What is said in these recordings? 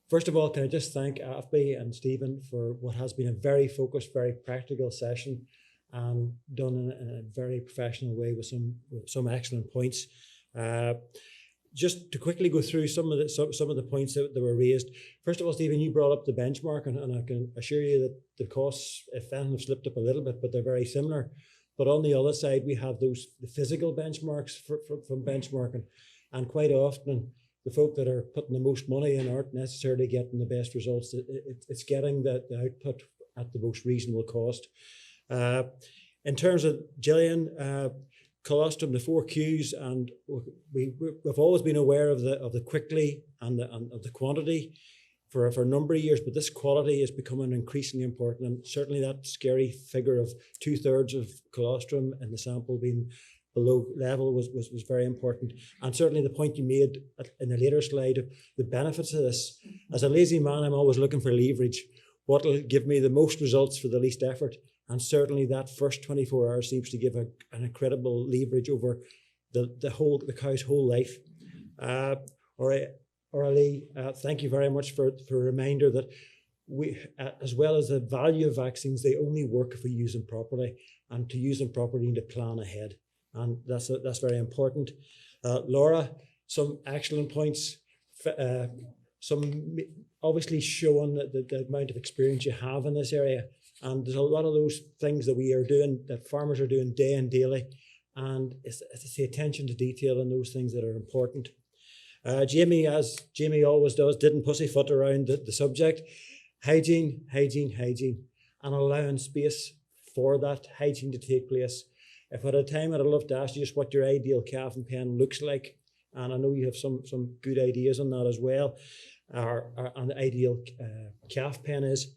First of all, can I just thank AFB and Stephen for what has been a very focused, very practical session, and done in a very professional way with some excellent points. Just to quickly go through some of the points that were raised. First of all, Stephen, you brought up the benchmark, and I can assure you that the costs, if anything, have slipped up a little bit, but they're very similar. But on the other side, we have the physical benchmarks from benchmarking, and quite often the folk that are putting the most money in aren't necessarily getting the best results. It's getting the output at the most reasonable cost. In terms of Gillian, colostrum, the 4 Qs, and we've always been aware of the quickly and of the quantity for a number of years, but this quality is becoming increasingly important, and certainly that scary figure of 2/3 of colostrum in the sample being below level was very important. And certainly the point you made in the later slide of the benefits of this. As a lazy man, I'm always looking for leverage. What will give me the most results for the least effort? And certainly that first 24 hours seems to give an incredible leverage over the cow's whole life. Lee, thank you very much for a reminder that we, as well as the value of vaccines, they only work if we use them properly, and to use them properly, you need to plan ahead, and that's very important. Laura, some excellent points. Some obviously showing the amount of experience you have in this area. And there's a lot of those things that we are doing, that farmers are doing day and daily. And it's the attention to detail and those things that are important. Jamie, as Jamie always does, didn't pussyfoot around the subject. Hygiene, and allowing space for that hygiene to take place. If at a time I'd love to ask you just what your ideal calving pen looks like, and I know you have some good ideas on that as well, or an ideal calf pen is.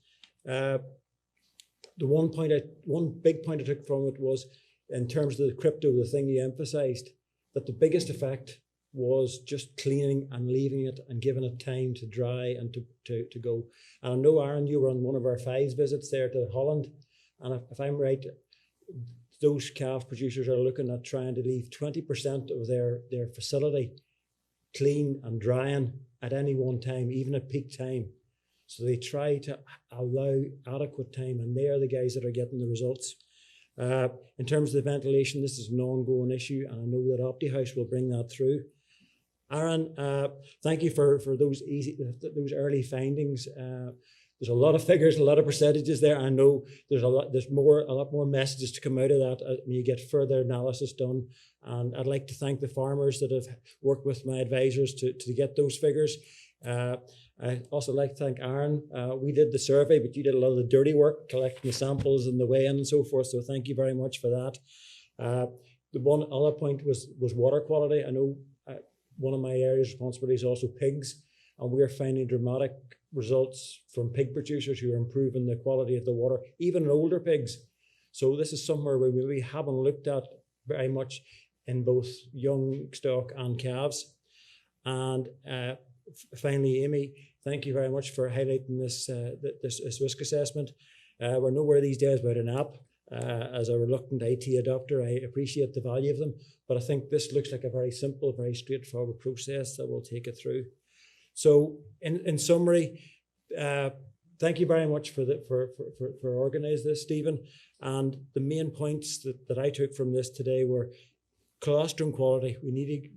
The one big point I took from it was, in terms of the crypto, the thing you emphasised, that the biggest effect was just cleaning and leaving it and giving it time to dry and to go. And I know, Aaron, you were on one of our 5 visits there to Holland, and if I'm right, those calf producers are looking at trying to leave 20% of their facility clean and drying at any one time, even at peak time. So they try to allow adequate time, and they are the guys that are getting the results. In terms of the ventilation, this is an ongoing issue, and I know that Optihouse will bring that through. Aaron, thank you for those those early findings. There's a lot of figures, a lot of percentages there. I know there's a lot more messages to come out of that when you get further analysis done. And I'd like to thank the farmers that have worked with my advisors to get those figures. I'd also like to thank Aaron. We did the survey, but you did a lot of the dirty work, collecting the samples and the weigh-in and so forth. So thank you very much for that. The one other point was water quality. I know one of my areas of responsibility is also pigs, and we're finding dramatic results from pig producers who are improving the quality of the water, even in older pigs. So this is somewhere where we really haven't looked at very much in both young stock and calves. And finally, Amy, thank you very much for highlighting this risk assessment. We're nowhere these days without an app. As a reluctant IT adopter, I appreciate the value of them, but I think this looks like a very simple, very straightforward process that will take it through. So, in summary, thank you very much for organising this, Stephen. And the main points that I took from this today were colostrum quality. We need to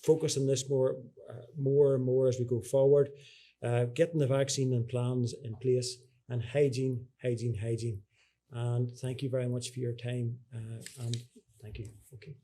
focus on this more and more as we go forward. Getting the vaccine and plans in place, and hygiene. And thank you very much for your time. And thank you. Okay.